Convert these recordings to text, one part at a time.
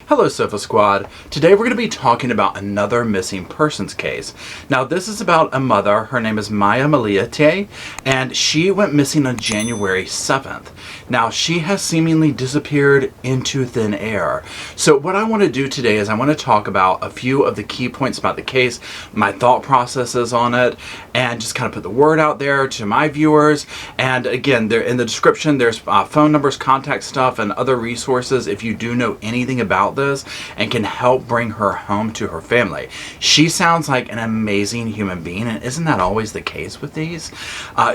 Hello Sofa Squad. Today we're going to be talking about another missing persons case. Now this is about a mother, her name is May Millete, and she went missing on January 7th. Now she has seemingly disappeared into thin air. So what I want to do today is I want to talk about a few of the key points about the case, my thought processes on it, and just kind of put the word out there to my viewers. And again, there in the description there's phone numbers, contact stuff, and other resources if you do know anything about this and can help bring her home to her family. She sounds like an amazing human being, and isn't that always the case with these?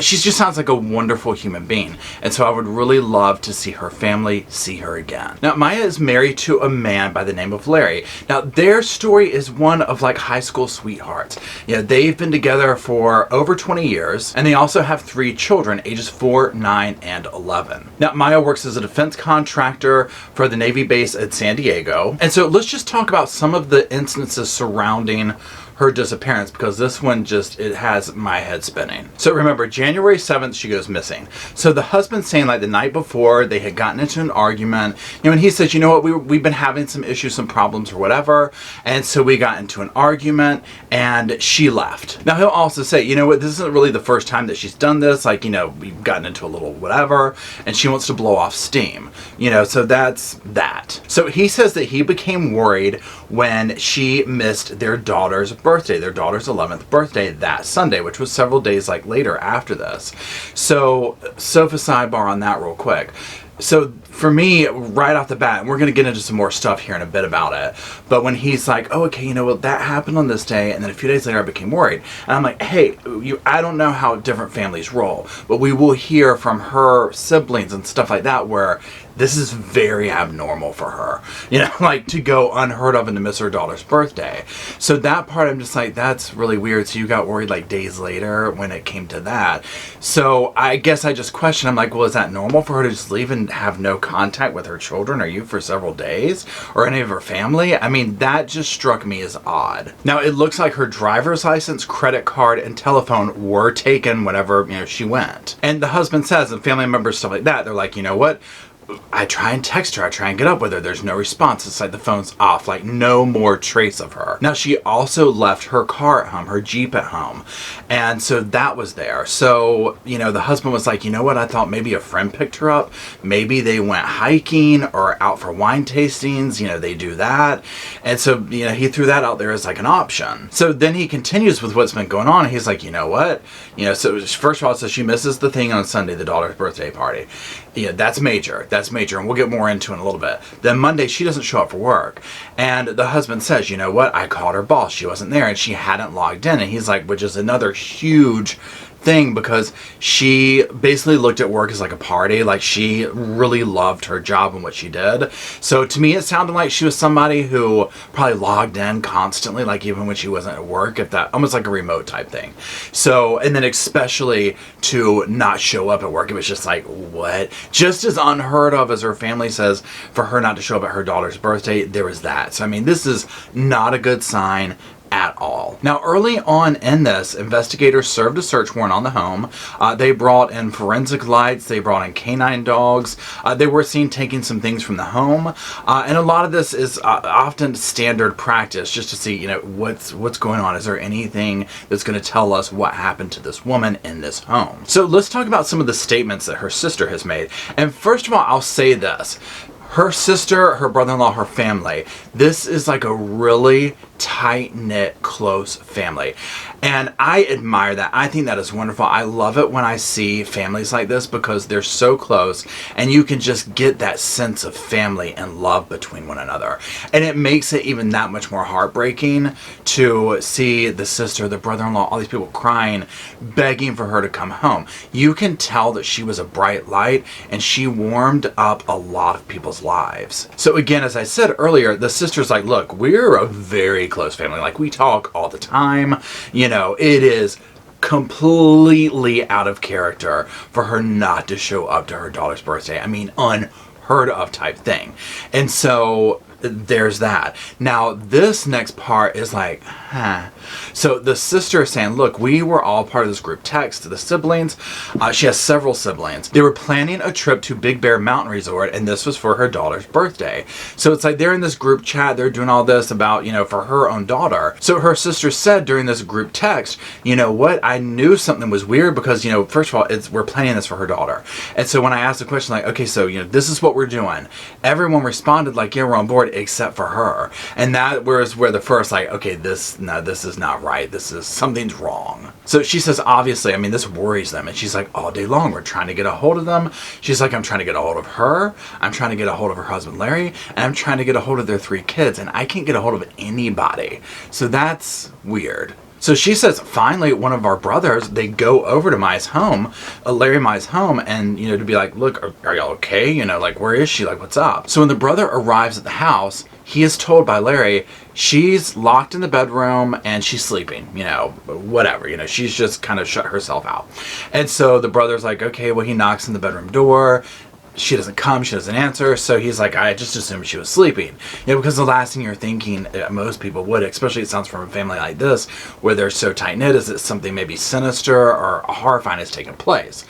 She just sounds like a wonderful human being, and so I would really love to see her family see her again. Now Maya is married to a man by the name of Larry. Now their story is one of like high school sweethearts. You know, they've been together for over 20 years, and they also have 3 children ages 4, 9, and 11. Now Maya works as a defense contractor for the Navy base at San Diego. And so let's just talk about some of the instances surrounding her disappearance, because this one just, it has my head spinning. So remember, January 7th, she goes missing. So the husband's saying like the night before they had gotten into an argument, you know, and he says, you know what, we've been having some issues, some problems or whatever. And so we got into an argument and she left. Now he'll also say, you know what, this isn't really the first time that she's done this. Like, you know, we've gotten into a little whatever and she wants to blow off steam, you know, so that's that. So he says that he became worried when she missed their daughter's birthday, their daughter's 11th birthday that Sunday, which was several days like later after this. So Sofa sidebar on that real quick. So for me, right off the bat, and we're going to get into some more stuff here in a bit about it, but when he's like, oh, okay, you know what, that happened on this day, and then a few days later I became worried. And I'm like, hey, I don't know how different families roll, but we will hear from her siblings and stuff like that where this is very abnormal for her, you know, like to go unheard of and to miss her daughter's birthday. So that part, I'm just like, that's really weird. So you got worried like days later when it came to that. So I guess I just questioned, I'm like, well, is that normal for her to just leave and have no contact with her children or you for several days or any of her family? I mean, that just struck me as odd. Now it looks like her driver's license, credit card, and telephone were taken whenever, you know, she went. And the husband says, and family members, stuff like that, they're like, you know what? I try and text her, I try and get up with her, there's no response, it's like the phone's off, like no more trace of her. Now she also left her car at home, her Jeep at home, and so that was there. So, you know, the husband was like, you know what, I thought maybe a friend picked her up, maybe they went hiking or out for wine tastings, you know, they do that, and so, you know, he threw that out there as like an option. So then he continues with what's been going on, and he's like, you know what, you know, so first of all, so she misses the thing on Sunday, the daughter's birthday party. Yeah, that's major, and we'll get more into it in a little bit. Then Monday, she doesn't show up for work, and the husband says, you know what, I called her boss, she wasn't there, and she hadn't logged in, and he's like, which is another huge thing, because she basically looked at work as like a party, like she really loved her job and what she did. So to me it sounded like she was somebody who probably logged in constantly, like even when she wasn't at work, if that, almost like a remote type thing. So, and then especially to not show up at work, it was just like, what? Just as unheard of as her family says for her not to show up at her daughter's birthday, there was that. So I mean, this is not a good sign at all. Now early on in this, investigators served a search warrant on the home. They brought in forensic lights, they brought in canine dogs, they were seen taking some things from the home, and a lot of this is often standard practice, just to see, you know, what's going on. Is there anything that's going to tell us what happened to this woman in this home? So let's talk about some of the statements that her sister has made. And first of all, I'll say this. Her sister, her brother-in-law, her family, this is like a really tight-knit, close family. And I admire that. I think that is wonderful. I love it when I see families like this because they're so close and you can just get that sense of family and love between one another. And it makes it even that much more heartbreaking to see the sister, the brother-in-law, all these people crying, begging for her to come home. You can tell that she was a bright light and she warmed up a lot of people's lives. So again, as I said earlier, the sister's like, look, we're a very close family. Like, we talk all the time. You know, it is completely out of character for her not to show up to her daughter's birthday. I mean, unheard of type thing. And so there's that. Now, this next part is like, huh. So the sister is saying, look, we were all part of this group text, the siblings. She has several siblings. They were planning a trip to Big Bear Mountain Resort, and this was for her daughter's birthday. So it's like they're in this group chat, they're doing all this about, for her own daughter. So her sister said during this group text, you know what, I knew something was weird because, first of all, we're planning this for her daughter. And so when I asked the question, like, okay, so, this is what we're doing. Everyone responded like, yeah, we're on board, except for her. And that was where the first, like, okay, this is not right. Something's wrong. So she says, obviously, this worries them. And she's like, all day long, we're trying to get a hold of them. She's like, I'm trying to get a hold of her. I'm trying to get a hold of her husband, Larry. And I'm trying to get a hold of their 3 kids. And I can't get a hold of anybody. So that's weird. So she says, finally, one of our brothers, they go over to Mai's home, Larry Mai's home, and, to be like, look, are y'all okay? Like, where is she? Like, what's up? So when the brother arrives at the house, he is told by Larry, she's locked in the bedroom and she's sleeping, whatever, she's just kind of shut herself out. And so the brother's like, okay, well, he knocks on the bedroom door. She doesn't come, she doesn't answer, so he's like, I just assumed she was sleeping. Because the last thing you're thinking, most people would, especially it sounds from a family like this, where they're so tight-knit, is that something maybe sinister or horrifying has taken place.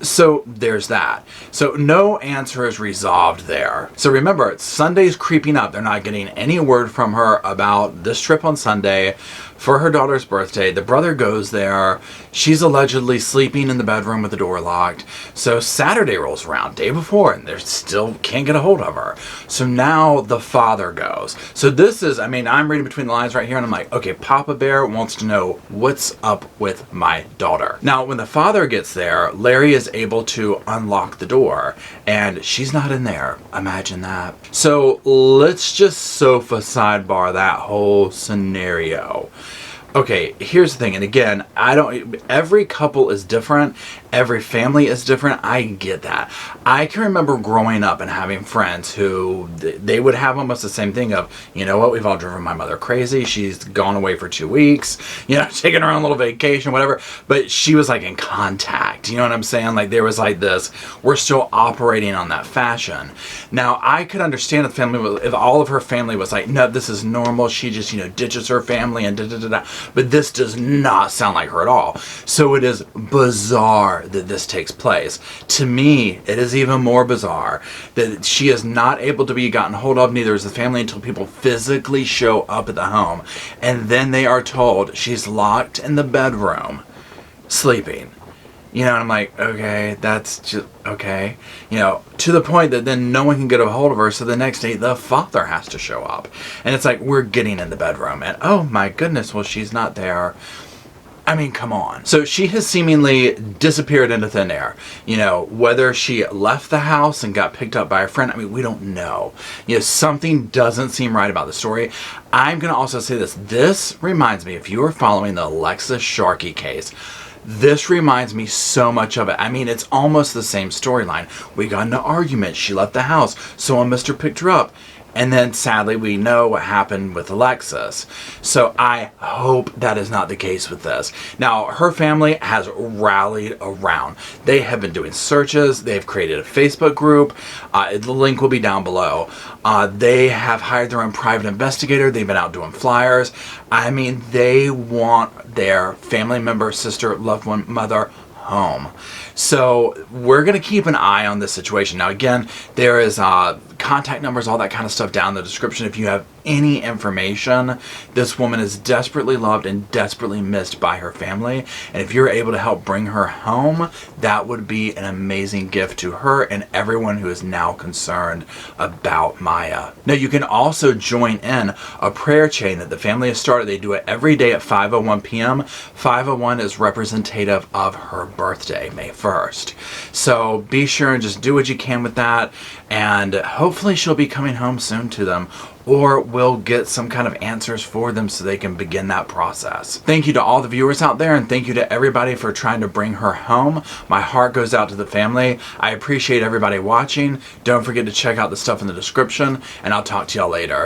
So there's that. So no answer is resolved there. So remember, Sunday's creeping up. They're not getting any word from her about this trip on Sunday for her daughter's birthday. The brother goes there. She's allegedly sleeping in the bedroom with the door locked. So Saturday rolls around, day before, and they still can't get a hold of her. So now the father goes. So this is, I'm reading between the lines right here, and I'm like, okay, Papa Bear wants to know what's up with my daughter. Now, when the father gets there, Larry is able to unlock the door, and she's not in there. Imagine that. So let's just sofa sidebar that whole scenario. Okay, here's the thing, and again, every couple is different, every family is different, I get that. I can remember growing up and having friends who, they would have almost the same thing of, you know what, we've all driven my mother crazy, she's gone away for 2 weeks, taking her on a little vacation, whatever, but she was like in contact, you know what I'm saying? Like there was like this, we're still operating on that fashion. Now, I could understand if all of her family was like, no, this is normal, she just, ditches her family and da-da-da-da. But this does not sound like her at all. So it is bizarre that this takes place. To me, it is even more bizarre that she is not able to be gotten hold of, neither is the family, until people physically show up at the home. And then they are told she's locked in the bedroom, sleeping. And I'm like, okay, that's just, okay. To the point that then no one can get a hold of her, so the next day the father has to show up. And it's like, we're getting in the bedroom, and oh my goodness, well, she's not there. Come on. So she has seemingly disappeared into thin air. Whether she left the house and got picked up by a friend, we don't know. Something doesn't seem right about the story. I'm going to also say this. This reminds me, if you were following the Alexis Sharkey case, this reminds me so much of it. It's almost the same storyline. We got in an argument. She left the house. Someone must have picked her up. And then sadly, we know what happened with Alexis. So I hope that is not the case with this. Now, her family has rallied around. They have been doing searches. They've created a Facebook group. The link will be down below. They have hired their own private investigator. They've been out doing flyers. They want their family member, sister, loved one, mother home. So we're going to keep an eye on this situation. Now, again, there is contact numbers, all that kind of stuff down in the description if you have any information. This woman is desperately loved and desperately missed by her family. And if you're able to help bring her home, that would be an amazing gift to her and everyone who is now concerned about Maya. Now, you can also join in a prayer chain that the family has started. They do it every day at 5:01 p.m. 5:01 is representative of her birthday, May 1st. So be sure and just do what you can with that. And hopefully she'll be coming home soon to them, or we'll get some kind of answers for them so they can begin that process. Thank you to all the viewers out there, and thank you to everybody for trying to bring her home. My heart goes out to the family. I appreciate everybody watching. Don't forget to check out the stuff in the description, and I'll talk to y'all later.